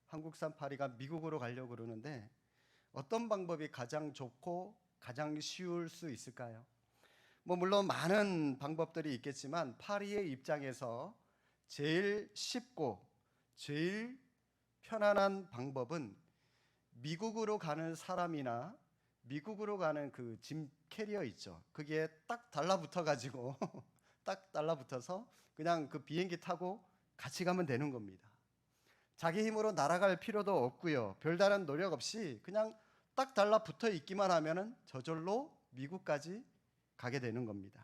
한국산 파리가 미국으로 가려고 그러는데 어떤 방법이 가장 좋고 가장 쉬울 수 있을까요? 물론 많은 방법들이 있겠지만 파리의 입장에서 제일 쉽고 제일 편안한 방법은 미국으로 가는 사람이나 미국으로 가는 그 짐 캐리어 있죠. 그게 딱 달라붙어 가지고 딱 달라붙어서 그냥 그 비행기 타고 같이 가면 되는 겁니다. 자기 힘으로 날아갈 필요도 없고요. 별다른 노력 없이 그냥 딱 달라붙어 있기만 하면은 저절로 미국까지 가게 되는 겁니다.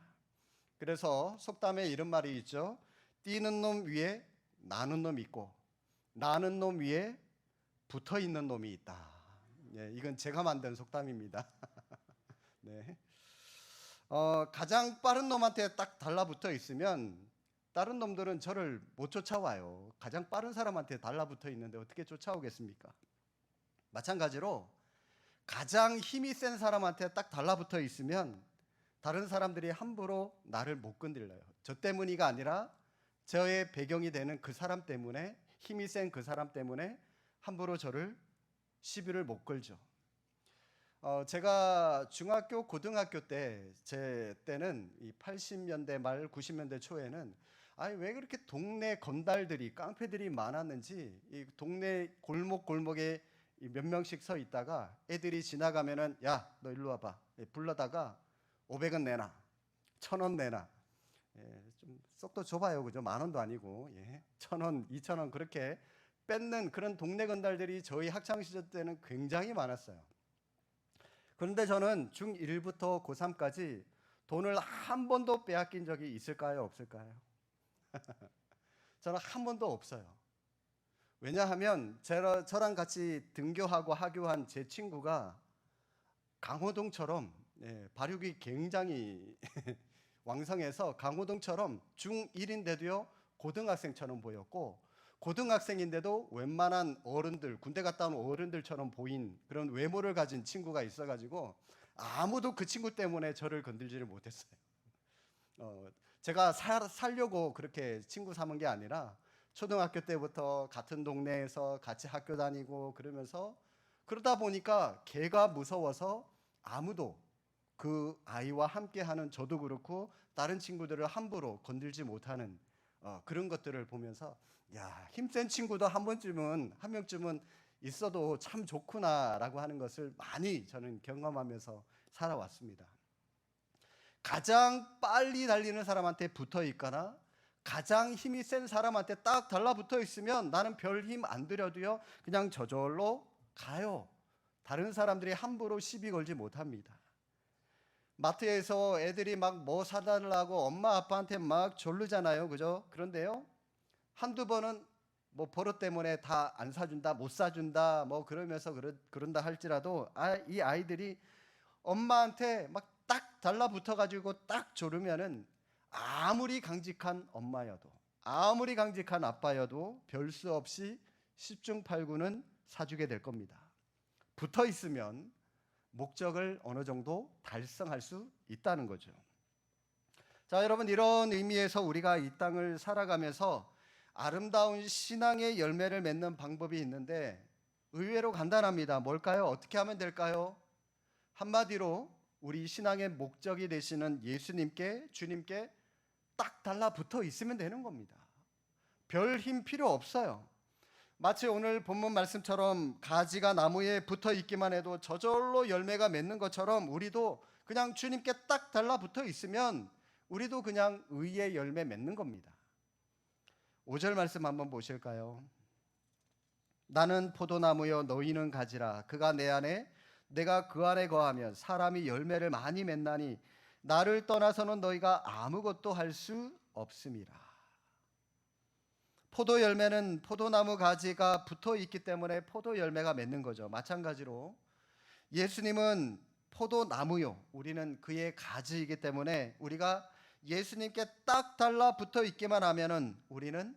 그래서 속담에 이런 말이 있죠. 뛰는 놈 위에 나는 놈 있고 나는 놈 위에 붙어 있는 놈이 있다. 네, 이건 제가 만든 속담입니다. 네. 가장 빠른 놈한테 딱 달라붙어 있으면 다른 놈들은 저를 못 쫓아와요. 가장 빠른 사람한테 달라붙어 있는데 어떻게 쫓아오겠습니까? 마찬가지로 가장 힘이 센 사람한테 딱 달라붙어 있으면 다른 사람들이 함부로 나를 못 건드려요. 저 때문이가 아니라 저의 배경이 되는 그 사람 때문에, 힘이 센 그 사람 때문에 함부로 저를 시비를 못 걸죠. 제가 중학교, 고등학교 때, 제 때는 이 80년대 말 90년대 초에는 왜 그렇게 동네 건달들이, 깡패들이 많았는지 이 동네 골목골목에 몇 명씩 서 있다가 애들이 지나가면은 야, 너 일로 와봐. 불러다가 500원 내놔, 1000원 내놔. 좀 쏙도 좁아요, 그죠? 10,000원도 아니고 1,000원, 2,000원 그렇게 뺏는 그런 동네 건달들이 저희 학창 시절 때는 굉장히 많았어요. 그런데 저는 중1부터 고3까지 돈을 한 번도 빼앗긴 적이 있을까요? 없을까요? 저는 한 번도 없어요. 왜냐하면 저랑 같이 등교하고 하교한 제 친구가 강호동처럼 발육이 굉장히 왕성해서 강호동처럼 중1인데도요 고등학생처럼 보였고 고등학생인데도 웬만한 어른들, 군대 갔다 온 어른들처럼 보인 그런 외모를 가진 친구가 있어가지고 아무도 그 친구 때문에 저를 건들지를 못했어요. 제가 살려고 그렇게 친구 삼은 게 아니라 초등학교 때부터 같은 동네에서 같이 학교 다니고 그러다 보니까 걔가 무서워서 아무도 그 아이와 함께하는 저도 그렇고 다른 친구들을 함부로 건들지 못하는 그런 것들을 보면서 야, 힘센 친구도 한 명쯤은 있어도 참 좋구나라고 하는 것을 많이 저는 경험하면서 살아왔습니다. 가장 빨리 달리는 사람한테 붙어 있거나 가장 힘이 센 사람한테 딱 달라붙어 있으면 나는 별 힘 안 들여도요 그냥 저절로 가요. 다른 사람들이 함부로 시비 걸지 못합니다. 마트에서 애들이 막 뭐 사달라고 엄마 아빠한테 막 졸르잖아요, 그죠? 그런데요 한두 번은 뭐 버릇 때문에 다 안 사준다, 못 사준다, 뭐 그러면서 그런다 할지라도 이 아이들이 엄마한테 막 딱 달라붙어 가지고 딱 조르면은 아무리 강직한 엄마여도 아무리 강직한 아빠여도 별 수 없이 10중 8구는 사주게 될 겁니다. 붙어 있으면 목적을 어느 정도 달성할 수 있다는 거죠. 자, 여러분, 이런 의미에서 우리가 이 땅을 살아가면서 아름다운 신앙의 열매를 맺는 방법이 있는데 의외로 간단합니다. 뭘까요? 어떻게 하면 될까요? 한마디로 우리 신앙의 목적이 되시는 예수님께, 주님께 딱 달라붙어 있으면 되는 겁니다. 별 힘 필요 없어요. 마치 오늘 본문 말씀처럼 가지가 나무에 붙어 있기만 해도 저절로 열매가 맺는 것처럼 우리도 그냥 주님께 딱 달라붙어 있으면 우리도 그냥 의의 열매 맺는 겁니다. 5절 말씀 한번 보실까요? 나는 포도나무여 너희는 가지라. 그가 내 안에 내가 그 안에 거하면 사람이 열매를 많이 맺나니 나를 떠나서는 너희가 아무것도 할 수 없음이라. 포도 열매는 포도나무 가지가 붙어 있기 때문에 포도 열매가 맺는 거죠. 마찬가지로 예수님은 포도나무요, 우리는 그의 가지이기 때문에 우리가 예수님께 딱 달라붙어 있기만 하면은 우리는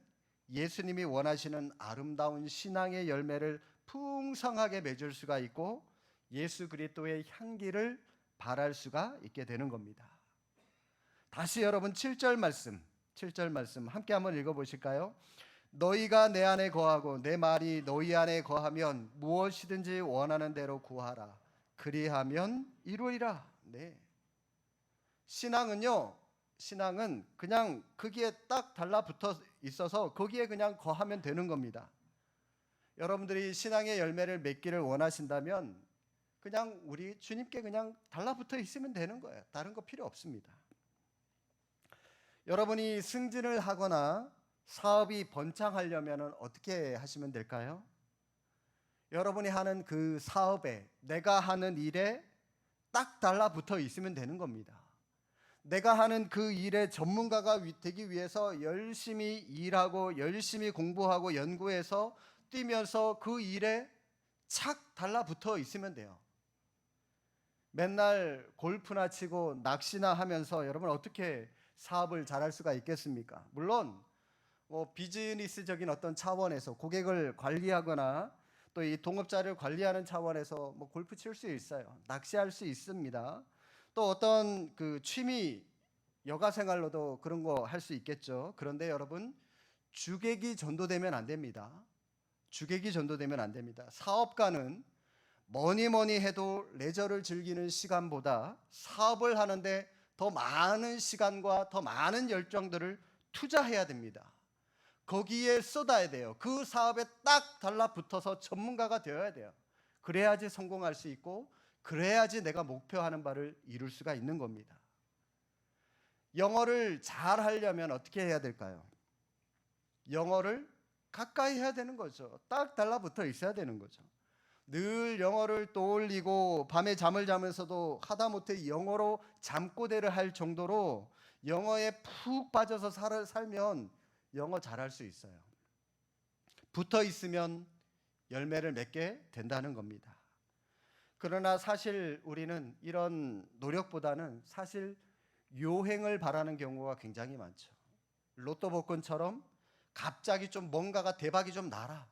예수님이 원하시는 아름다운 신앙의 열매를 풍성하게 맺을 수가 있고 예수 그리스도의 향기를 발할 수가 있게 되는 겁니다. 다시 여러분 7절 말씀 함께 한번 읽어보실까요? 너희가 내 안에 거하고 내 말이 너희 안에 거하면 무엇이든지 원하는 대로 구하라. 그리하면 이루리라. 네. 신앙은 그냥 거기에 딱 달라붙어 있어서 거기에 그냥 거하면 되는 겁니다. 여러분들이 신앙의 열매를 맺기를 원하신다면 그냥 우리 주님께 그냥 달라붙어 있으면 되는 거예요. 다른 거 필요 없습니다. 여러분이 승진을 하거나 사업이 번창하려면 어떻게 하시면 될까요? 여러분이 하는 그 사업에, 내가 하는 일에 딱 달라붙어 있으면 되는 겁니다. 내가 하는 그 일의 전문가가 되기 위해서 열심히 일하고 열심히 공부하고 연구해서 뛰면서 그 일에 착 달라붙어 있으면 돼요. 맨날 골프나 치고 낚시나 하면서 여러분 어떻게 사업을 잘할 수가 있겠습니까? 물론 비즈니스적인 어떤 차원에서 고객을 관리하거나 또 이 동업자를 관리하는 차원에서 골프 칠 수 있어요. 낚시할 수 있습니다. 또 어떤 그 취미 여가 생활로도 그런 거 할 수 있겠죠. 그런데 여러분 주객이 전도되면 안 됩니다. 주객이 전도되면 안 됩니다. 사업가는 뭐니 해도 레저를 즐기는 시간보다 사업을 하는데 더 많은 시간과 더 많은 열정들을 투자해야 됩니다. 거기에 쏟아야 돼요. 그 사업에 딱 달라붙어서 전문가가 되어야 돼요. 그래야지 성공할 수 있고 그래야지 내가 목표하는 바를 이룰 수가 있는 겁니다. 영어를 잘 하려면 어떻게 해야 될까요? 영어를 가까이 해야 되는 거죠. 딱 달라붙어 있어야 되는 거죠. 늘 영어를 떠올리고 밤에 잠을 자면서도 하다못해 영어로 잠꼬대를 할 정도로 영어에 푹 빠져서 살면 영어 잘할 수 있어요. 붙어 있으면 열매를 맺게 된다는 겁니다. 그러나 사실 우리는 이런 노력보다는 사실 요행을 바라는 경우가 굉장히 많죠. 로또 복권처럼 갑자기 좀 뭔가가 대박이 좀 나라.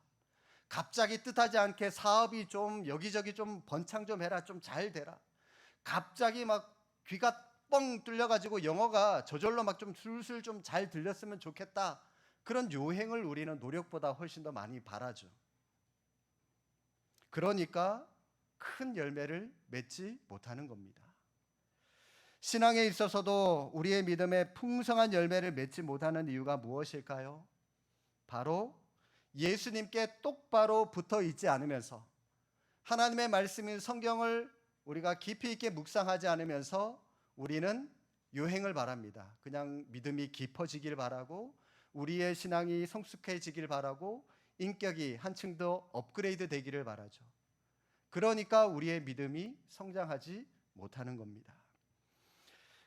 갑자기 뜻하지 않게 사업이 좀 여기저기 좀 번창 좀 해라. 좀 잘 되라. 갑자기 막 귀가 뻥 뚫려가지고 영어가 저절로 막 좀 술술 좀 잘 들렸으면 좋겠다. 그런 요행을 우리는 노력보다 훨씬 더 많이 바라죠. 그러니까 큰 열매를 맺지 못하는 겁니다. 신앙에 있어서도 우리의 믿음에 풍성한 열매를 맺지 못하는 이유가 무엇일까요? 바로 예수님께 똑바로 붙어 있지 않으면서 하나님의 말씀인 성경을 우리가 깊이 있게 묵상하지 않으면서 우리는 요행을 바랍니다. 그냥 믿음이 깊어지길 바라고 우리의 신앙이 성숙해지길 바라고 인격이 한층 더 업그레이드 되기를 바라죠. 그러니까 우리의 믿음이 성장하지 못하는 겁니다.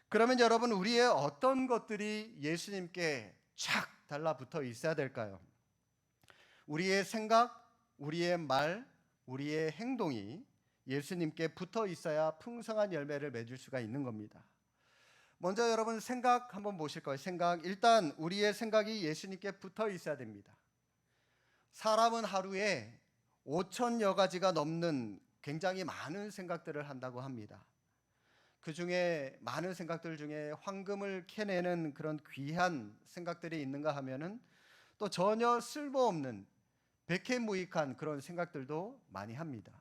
그러면 여러분 우리의 어떤 것들이 예수님께 쫙 달라붙어 있어야 될까요? 우리의 생각, 우리의 말, 우리의 행동이 예수님께 붙어 있어야 풍성한 열매를 맺을 수가 있는 겁니다. 먼저 여러분 생각 한번 보실 거예요. 일단 우리의 생각이 예수님께 붙어 있어야 됩니다. 사람은 하루에 5천여 가지가 넘는 굉장히 많은 생각들을 한다고 합니다. 그 중에 많은 생각들 중에 황금을 캐내는 그런 귀한 생각들이 있는가 하면은 또 전혀 쓸모없는 백해무익한 그런 생각들도 많이 합니다.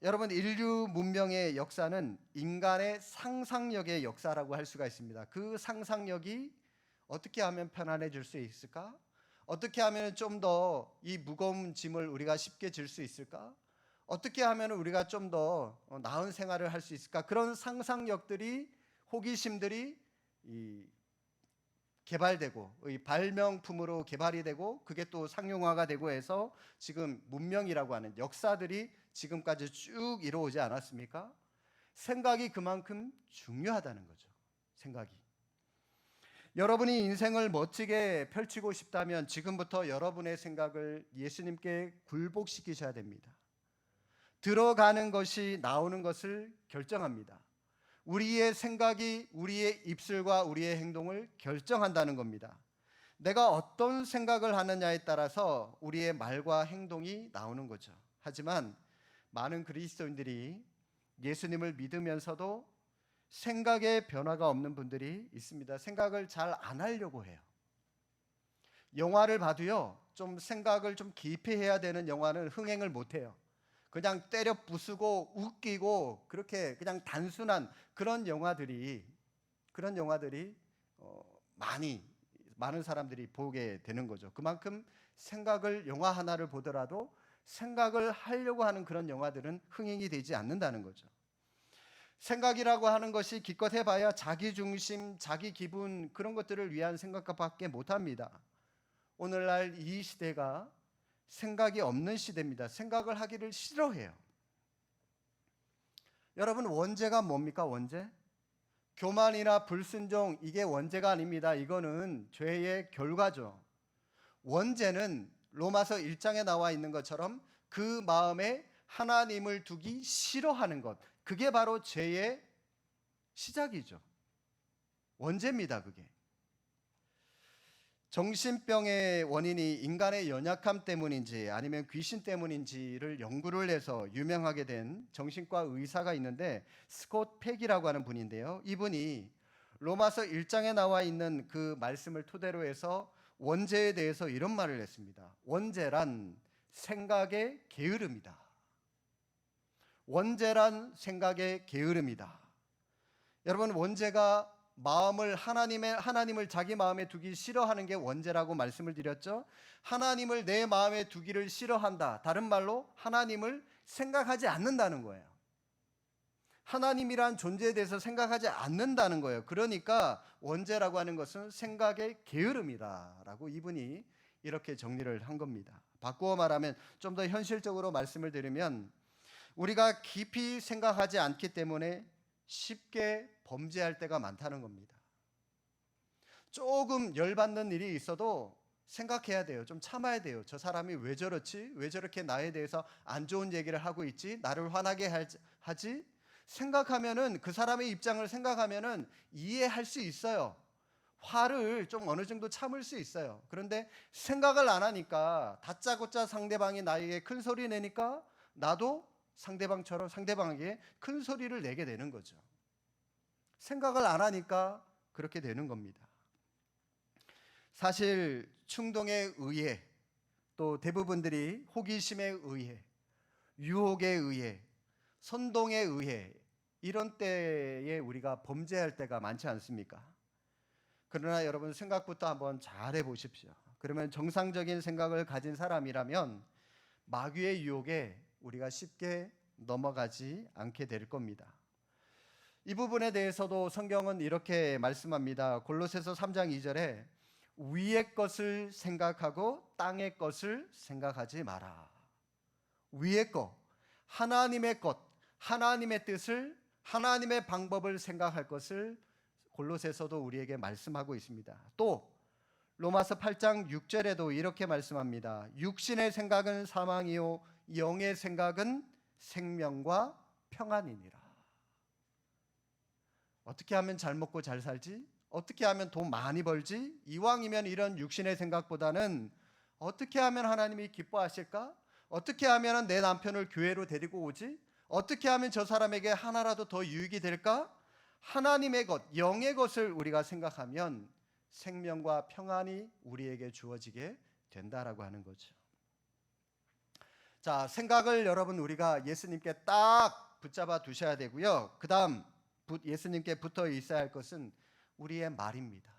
여러분 인류 문명의 역사는 인간의 상상력의 역사라고 할 수가 있습니다. 그 상상력이 어떻게 하면 편안해질 수 있을까? 어떻게 하면 좀 더 이 무거운 짐을 우리가 쉽게 질 수 있을까? 어떻게 하면 우리가 좀 더 나은 생활을 할 수 있을까? 그런 상상력들이 호기심들이 개발되고 발명품으로 개발이 되고 그게 또 상용화가 되고 해서 지금 문명이라고 하는 역사들이 지금까지 쭉 이루어오지 않았습니까? 생각이 그만큼 중요하다는 거죠. 생각이. 여러분이 인생을 멋지게 펼치고 싶다면 지금부터 여러분의 생각을 예수님께 굴복시키셔야 됩니다. 들어가는 것이 나오는 것을 결정합니다. 우리의 생각이 우리의 입술과 우리의 행동을 결정한다는 겁니다. 내가 어떤 생각을 하느냐에 따라서 우리의 말과 행동이 나오는 거죠. 하지만 많은 그리스도인들이 예수님을 믿으면서도 생각의 변화가 없는 분들이 있습니다. 생각을 잘 안 하려고 해요. 영화를 봐도요, 좀 생각을 좀 깊이 해야 되는 영화는 흥행을 못 해요. 그냥 때려 부수고 웃기고 그렇게 그냥 단순한 그런 영화들이 많은 사람들이 보게 되는 거죠. 그만큼 영화 하나를 보더라도 생각을 하려고 하는 그런 영화들은 흥행이 되지 않는다는 거죠. 생각이라고 하는 것이 기껏 해봐야 자기 중심, 자기 기분 그런 것들을 위한 생각밖에 못합니다. 오늘날 이 시대가 생각이 없는 시대입니다. 생각을 하기를 싫어해요. 여러분, 원죄가 뭡니까? 원죄? 교만이나 불순종, 이게 원죄가 아닙니다. 이거는 죄의 결과죠. 원죄는 로마서 1장에 나와 있는 것처럼 그 마음에 하나님을 두기 싫어하는 것, 그게 바로 죄의 시작이죠. 원죄입니다, 그게. 정신병의 원인이 인간의 연약함 때문인지 아니면 귀신 때문인지를 연구를 해서 유명하게 된 정신과 의사가 있는데, 스콧 팩이라고 하는 분인데요. 이분이 로마서 1장에 나와 있는 그 말씀을 토대로 해서 원죄에 대해서 이런 말을 했습니다. 원죄란 생각의 게으름이다. 원죄란 생각의 게으름이다. 여러분, 원죄가 하나님을 자기 마음에 두기 싫어하는 게 원죄라고 말씀을 드렸죠. 하나님을 내 마음에 두기를 싫어한다. 다른 말로 하나님을 생각하지 않는다는 거예요. 하나님이란 존재에 대해서 생각하지 않는다는 거예요. 그러니까 원죄라고 하는 것은 생각의 게으름이다라고 이분이 이렇게 정리를 한 겁니다. 바꾸어 말하면, 좀 더 현실적으로 말씀을 드리면, 우리가 깊이 생각하지 않기 때문에 쉽게 범죄할 때가 많다는 겁니다. 조금 열받는 일이 있어도 생각해야 돼요. 좀 참아야 돼요. 저 사람이 왜 저렇지? 왜 저렇게 나에 대해서 안 좋은 얘기를 하고 있지? 나를 화나게 하지? 생각하면은, 그 사람의 입장을 생각하면은 이해할 수 있어요. 화를 좀 어느 정도 참을 수 있어요. 그런데 생각을 안 하니까, 다짜고짜 상대방이 나에게 큰 소리 내니까 나도 상대방에게 큰 소리를 내게 되는 거죠. 생각을 안 하니까 그렇게 되는 겁니다. 사실 충동에 의해, 또 대부분들이 호기심에 의해, 유혹에 의해, 선동에 의해, 이런 때에 우리가 범죄할 때가 많지 않습니까? 그러나 여러분, 생각부터 한번 잘 해보십시오. 그러면 정상적인 생각을 가진 사람이라면 마귀의 유혹에 우리가 쉽게 넘어가지 않게 될 겁니다. 이 부분에 대해서도 성경은 이렇게 말씀합니다. 골로새서 3장 2절에 위의 것을 생각하고 땅의 것을 생각하지 마라. 위의 것, 하나님의 것, 하나님의 뜻을, 하나님의 방법을 생각할 것을 골로새서도 우리에게 말씀하고 있습니다. 또 로마서 8장 6절에도 이렇게 말씀합니다. 육신의 생각은 사망이요 영의 생각은 생명과 평안이니라. 어떻게 하면 잘 먹고 잘 살지? 어떻게 하면 돈 많이 벌지? 이왕이면 이런 육신의 생각보다는 어떻게 하면 하나님이 기뻐하실까? 어떻게 하면 내 남편을 교회로 데리고 오지? 어떻게 하면 저 사람에게 하나라도 더 유익이 될까? 하나님의 것, 영의 것을 우리가 생각하면 생명과 평안이 우리에게 주어지게 된다라고 하는 거죠. 자, 생각을 여러분 우리가 예수님께 딱 붙잡아 두셔야 되고요. 그 다음 예수님께 붙어 있어야 할 것은 우리의 말입니다.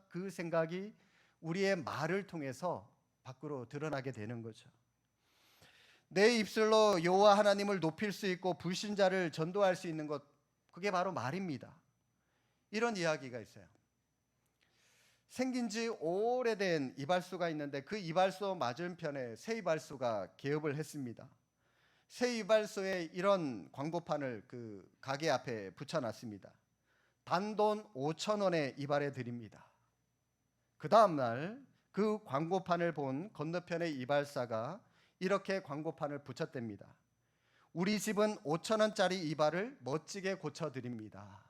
그 생각이 우리의 말을 통해서 밖으로 드러나게 되는 거죠. 내 입술로 여호와 하나님을 높일 수 있고 불신자를 전도할 수 있는 것, 그게 바로 말입니다. 이런 이야기가 있어요. 생긴 지 오래된 이발소가 있는데, 그 이발소 맞은편에 새 이발소가 개업을 했습니다. 새 이발소에 이런 광고판을 그 가게 앞에 붙여놨습니다. 단돈 5,000원에 이발해 드립니다. 그 다음날 그 광고판을 본 건너편의 이발사가 이렇게 광고판을 붙였답니다. 우리 집은 5,000원짜리 이발을 멋지게 고쳐드립니다.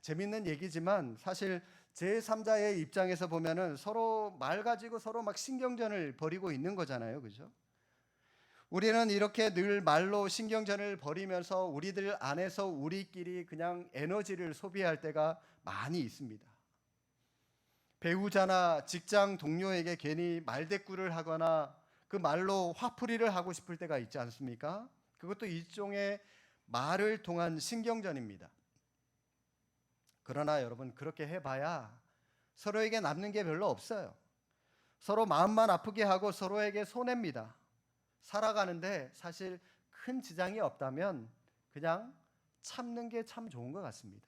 재밌는 얘기지만 사실 제3자의 입장에서 보면은 서로 말 가지고 서로 막 신경전을 벌이고 있는 거잖아요. 그죠? 우리는 이렇게 늘 말로 신경전을 벌이면서 우리들 안에서 우리끼리 그냥 에너지를 소비할 때가 많이 있습니다. 배우자나 직장 동료에게 괜히 말대꾸를 하거나 그 말로 화풀이를 하고 싶을 때가 있지 않습니까? 그것도 일종의 말을 통한 신경전입니다. 그러나 여러분, 그렇게 해봐야 서로에게 남는 게 별로 없어요. 서로 마음만 아프게 하고 서로에게 손해입니다. 살아가는데 사실 큰 지장이 없다면 그냥 참는 게 참 좋은 것 같습니다.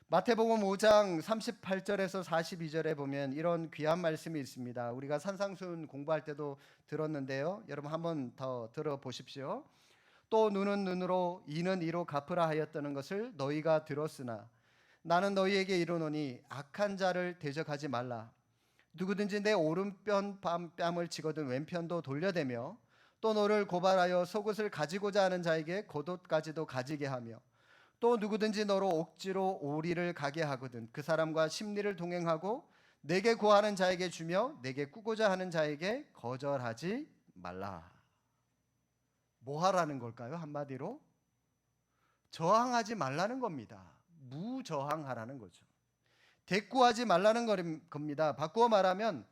마태복음 5장 38절에서 42절에 보면 이런 귀한 말씀이 있습니다. 우리가 산상수훈 공부할 때도 들었는데요. 여러분 한번 더 들어보십시오. 또 눈은 눈으로 이는 이로 갚으라 하였다는 것을 너희가 들었으나 나는 너희에게 이르노니 악한 자를 대적하지 말라. 누구든지 내 오른편 뺨을 치거든 왼편도 돌려대며 또 너를 고발하여 속옷을 가지고자 하는 자에게 겉옷까지도 가지게 하며 또 누구든지 너로 억지로 오리를 가게 하거든 그 사람과 심리를 동행하고 내게 구하는 자에게 주며 내게 꾸고자 하는 자에게 거절하지 말라. 뭐 하라는 걸까요? 한마디로 저항하지 말라는 겁니다. 무저항하라는 거죠. 대꾸하지 말라는 겁니다. 바꾸어 말하면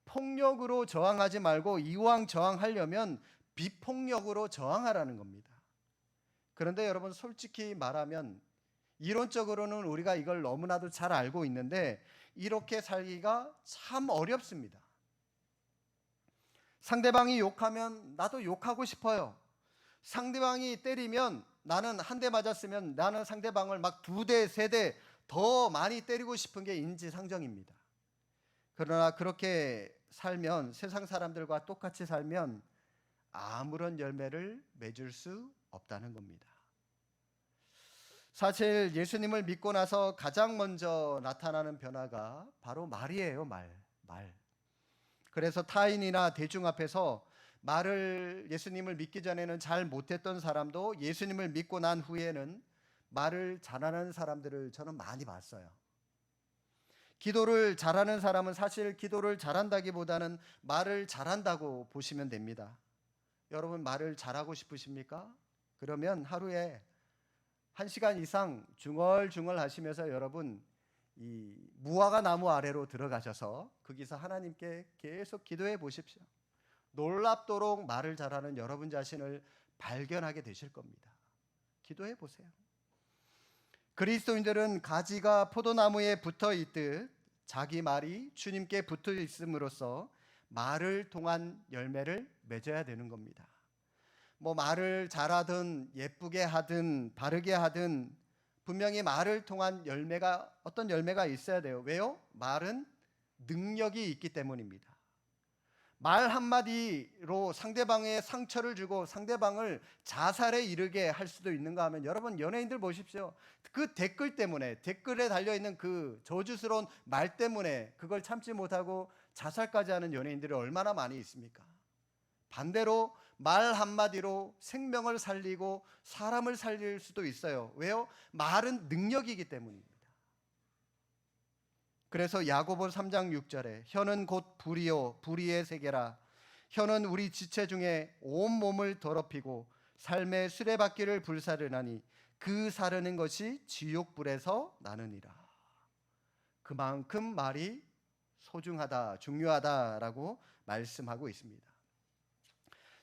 폭력으로 저항하지 말고 이왕 저항하려면 비폭력으로 저항하라는 겁니다. 그런데 여러분, 솔직히 말하면 이론적으로는 우리가 이걸 너무나도 잘 알고 있는데 이렇게 살기가 참 어렵습니다. 상대방이 욕하면 나도 욕하고 싶어요. 상대방이 때리면 나는 한 대 맞았으면 나는 상대방을 막 2대, 3대 더 많이 때리고 싶은 게 인지상정입니다. 그러나 그렇게 살면, 세상 사람들과 똑같이 살면 아무런 열매를 맺을 수 없다는 겁니다. 사실 예수님을 믿고 나서 가장 먼저 나타나는 변화가 바로 말이에요. 말. 그래서 타인이나 대중 앞에서 예수님을 믿기 전에는 잘 못했던 사람도 예수님을 믿고 난 후에는 말을 잘하는 사람들을 저는 많이 봤어요. 기도를 잘하는 사람은 사실 기도를 잘한다기보다는 말을 잘한다고 보시면 됩니다. 여러분, 말을 잘하고 싶으십니까? 그러면 하루에 1시간 이상 중얼중얼 하시면서 여러분 이 무화과 나무 아래로 들어가셔서 거기서 하나님께 계속 기도해 보십시오. 놀랍도록 말을 잘하는 여러분 자신을 발견하게 되실 겁니다. 기도해 보세요. 그리스도인들은 가지가 포도나무에 붙어 있듯 자기 말이 주님께 붙어 있음으로써 말을 통한 열매를 맺어야 되는 겁니다. 뭐 말을 잘하든 예쁘게 하든 바르게 하든 분명히 말을 통한 어떤 열매가 있어야 돼요. 왜요? 말은 능력이 있기 때문입니다. 말 한마디로 상대방의 상처를 주고 상대방을 자살에 이르게 할 수도 있는가 하면 여러분, 연예인들 보십시오. 그 댓글 때문에, 댓글에 달려있는 그 저주스러운 말 때문에 그걸 참지 못하고 자살까지 하는 연예인들이 얼마나 많이 있습니까? 반대로 말 한마디로 생명을 살리고 사람을 살릴 수도 있어요. 왜요? 말은 능력이기 때문입니다. 그래서 야고보 3장 6절에 혀는 곧 불이요 불의의 세계라. 혀는 우리 지체 중에 온 몸을 더럽히고 삶의 수레바퀴를 불사르나니 그 사르는 것이 지옥불에서 나느니라. 그만큼 말이 소중하다, 중요하다라고 말씀하고 있습니다.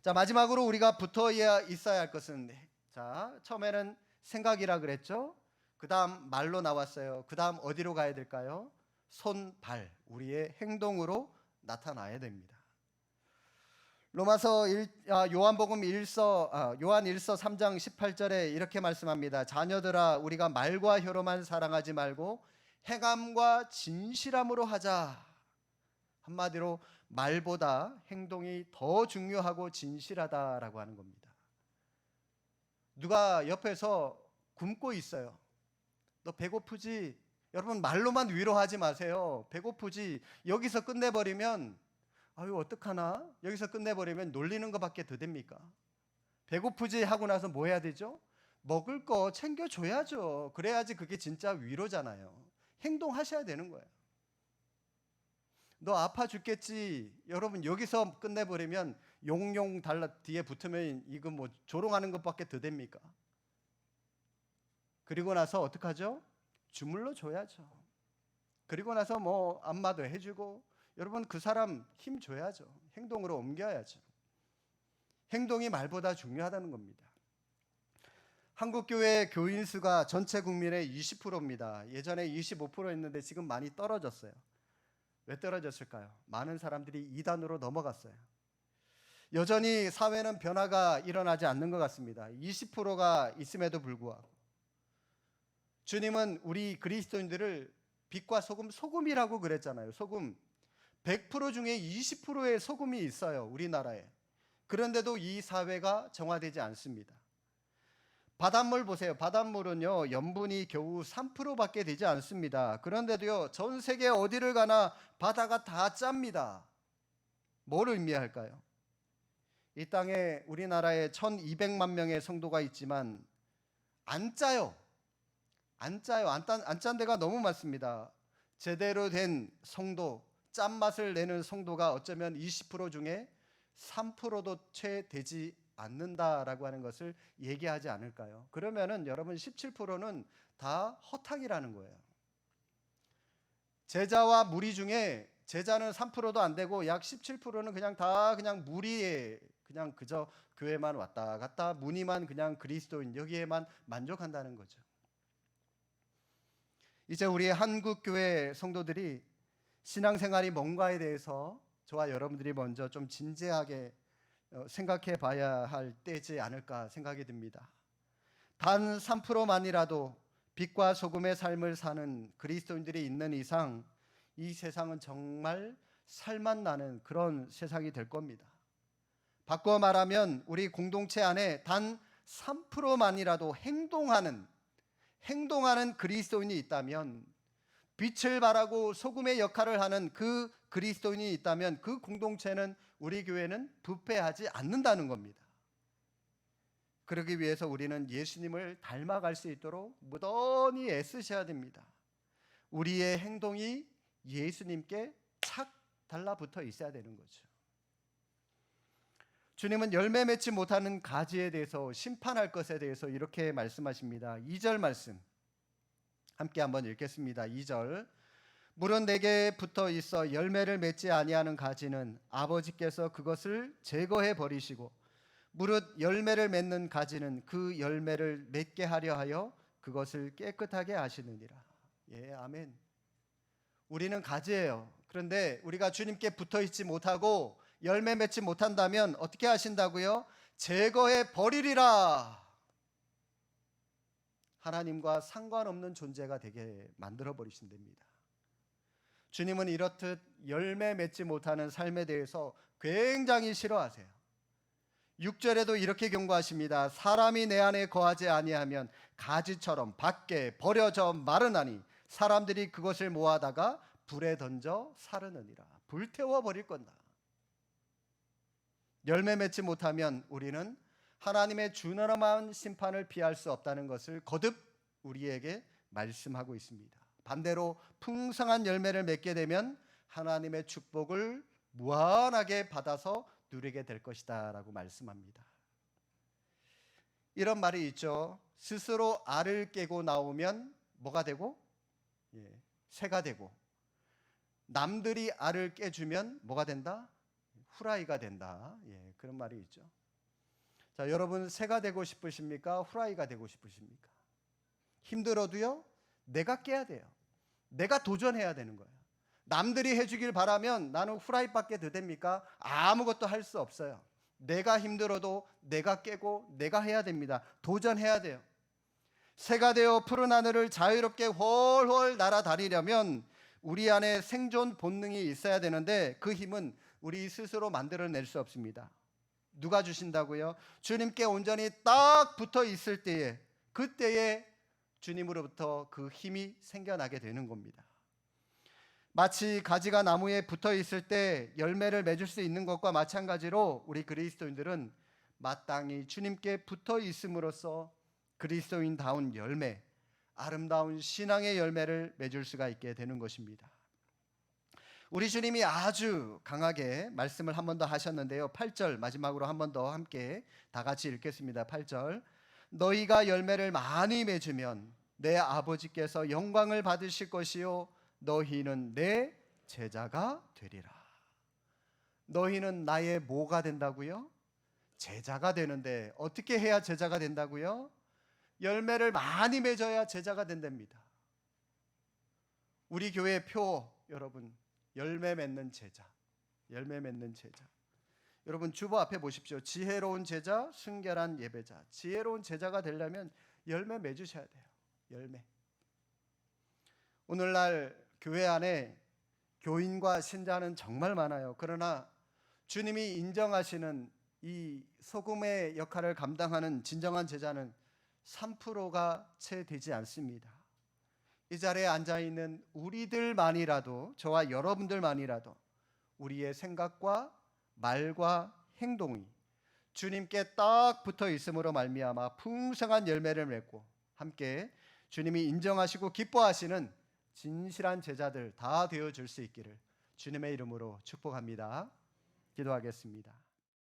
자, 마지막으로 우리가 붙어 있어야 할 것은, 자, 처음에는 생각이라 그랬죠. 그 다음 말로 나왔어요. 그 다음 어디로 가야 될까요? 손, 발, 우리의 행동으로 나타나야 됩니다. 요한 1서 3장 18절에 이렇게 말씀합니다. 자녀들아, 우리가 말과 혀로만 사랑하지 말고 행함과 진실함으로 하자. 한마디로 말보다 행동이 더 중요하고 진실하다라고 하는 겁니다. 누가 옆에서 굶고 있어요. 너 배고프지? 여러분, 말로만 위로하지 마세요. 배고프지? 여기서 끝내버리면 아유 어떡하나? 여기서 끝내버리면 놀리는 것밖에 더 됩니까? 배고프지 하고 나서 뭐 해야 되죠? 먹을 거 챙겨줘야죠. 그래야지 그게 진짜 위로잖아요. 행동하셔야 되는 거예요. 너 아파 죽겠지? 여러분, 여기서 끝내버리면 용용 달라 뒤에 붙으면 이거 뭐 조롱하는 것밖에 더 됩니까? 그리고 나서 어떡하죠? 주물러 줘야죠. 그리고 나서 뭐 안마도 해주고, 여러분 그 사람 힘 줘야죠. 행동으로 옮겨야죠. 행동이 말보다 중요하다는 겁니다. 한국교회 교인 수가 전체 국민의 20%입니다. 예전에 25%였는데 지금 많이 떨어졌어요. 왜 떨어졌을까요? 많은 사람들이 이단으로 넘어갔어요. 여전히 사회는 변화가 일어나지 않는 것 같습니다. 20%가 있음에도 불구하고 주님은 우리 그리스도인들을 빛과 소금, 소금이라고 그랬잖아요. 소금. 100% 중에 20%의 소금이 있어요, 우리나라에. 그런데도 이 사회가 정화되지 않습니다. 바닷물 보세요. 바닷물은요, 염분이 겨우 3%밖에 되지 않습니다. 그런데도요, 전 세계 어디를 가나 바다가 다 짭니다. 뭘 의미할까요? 이 땅에 우리나라에 1200만 명의 성도가 있지만 안 짜요. 안 짜요. 안 짠 데가 너무 많습니다. 제대로 된 성도, 짠맛을 내는 성도가 어쩌면 20% 중에 3%도 채 되지 않는다라고 하는 것을 얘기하지 않을까요? 그러면은 여러분 17%는 다 허탕이라는 거예요. 제자와 무리 중에 제자는 3%도 안 되고 약 17%는 그냥 무리에 그냥 그저 교회만 왔다 갔다 무늬만 그냥 그리스도인 여기에만 만족한다는 거죠. 이제 우리 한국 교회 성도들이 신앙생활이 뭔가에 대해서 저와 여러분들이 먼저 좀 진지하게 생각해 봐야 할 때지 않을까 생각이 듭니다. 단 3%만이라도 빛과 소금의 삶을 사는 그리스도인들이 있는 이상 이 세상은 정말 살맛 나는 그런 세상이 될 겁니다. 바꿔 말하면 우리 공동체 안에 단 3%만이라도 행동하는 그리스도인이 있다면, 빛을 발하고 소금의 역할을 하는 그 그리스도인이 있다면 그 공동체는, 우리 교회는 부패하지 않는다는 겁니다. 그러기 위해서 우리는 예수님을 닮아갈 수 있도록 무던히 애쓰셔야 됩니다. 우리의 행동이 예수님께 착 달라붙어 있어야 되는 거죠. 주님은 열매 맺지 못하는 가지에 대해서, 심판할 것에 대해서 이렇게 말씀하십니다. 2절 말씀 함께 한번 읽겠습니다. 2절. 물은 내게 붙어 있어 열매를 맺지 아니하는 가지는 아버지께서 그것을 제거해 버리시고, 무릇 열매를 맺는 가지는 그 열매를 맺게 하려 하여 그것을 깨끗하게 하시느니라. 예, 아멘. 우리는 가지예요. 그런데 우리가 주님께 붙어 있지 못하고 열매 맺지 못한다면 어떻게 하신다고요? 제거해 버리리라. 하나님과 상관없는 존재가 되게 만들어 버리신답니다. 주님은 이렇듯 열매 맺지 못하는 삶에 대해서 굉장히 싫어하세요. 6절에도 이렇게 경고하십니다. 사람이 내 안에 거하지 아니하면 가지처럼 밖에 버려져 마르나니 사람들이 그것을 모아다가 불에 던져 사르느니라. 불태워 버릴 건다. 열매 맺지 못하면 우리는 하나님의 준엄한 심판을 피할 수 없다는 것을 거듭 우리에게 말씀하고 있습니다. 반대로 풍성한 열매를 맺게 되면 하나님의 축복을 무한하게 받아서 누리게 될 것이다 라고 말씀합니다. 이런 말이 있죠. 스스로 알을 깨고 나오면 뭐가 되고? 새가 되고, 남들이 알을 깨주면 뭐가 된다? 후라이가 된다. 그런 말이 있죠. 자, 여러분 새가 되고 싶으십니까? 후라이가 되고 싶으십니까? 힘들어도요, 내가 깨야 돼요. 내가 도전해야 되는 거예요. 남들이 해주길 바라면 나는 후라이밖에 더 됩니까? 아무것도 할 수 없어요. 내가 힘들어도 내가 깨고 내가 해야 됩니다. 도전해야 돼요. 새가 되어 푸른 하늘을 자유롭게 훨훨 날아다니려면 우리 안에 생존 본능이 있어야 되는데 그 힘은 우리 스스로 만들어낼 수 없습니다. 누가 주신다고요? 주님께 온전히 딱 붙어 있을 때에, 그때에 주님으로부터 그 힘이 생겨나게 되는 겁니다. 마치 가지가 나무에 붙어 있을 때 열매를 맺을 수 있는 것과 마찬가지로 우리 그리스도인들은 마땅히 주님께 붙어 있음으로써 그리스도인다운 열매, 아름다운 신앙의 열매를 맺을 수가 있게 되는 것입니다. 우리 주님이 아주 강하게 말씀을 한 번 더 하셨는데요. 8절 마지막으로 한 번 더 함께 다 같이 읽겠습니다. 8절. 너희가 열매를 많이 맺으면 내 아버지께서 영광을 받으실 것이요 너희는 내 제자가 되리라. 너희는 나의 뭐가 된다고요? 제자가 되는데 어떻게 해야 제자가 된다고요? 열매를 많이 맺어야 제자가 된답니다. 우리 교회 표 여러분, 열매 맺는 제자. 열매 맺는 제자. 여러분 주보 앞에 보십시오. 지혜로운 제자, 순결한 예배자. 지혜로운 제자가 되려면 열매 맺으셔야 돼요. 열매. 오늘날 교회 안에 교인과 신자는 정말 많아요. 그러나 주님이 인정하시는 이 소금의 역할을 감당하는 진정한 제자는 3%가 채 되지 않습니다. 이 자리에 앉아있는 우리들만이라도, 저와 여러분들만이라도 우리의 생각과 말과 행동이 주님께 딱 붙어 있음으로 말미암아 풍성한 열매를 맺고 함께 주님이 인정하시고 기뻐하시는 진실한 제자들 다 되어줄 수 있기를 주님의 이름으로 축복합니다. 기도하겠습니다.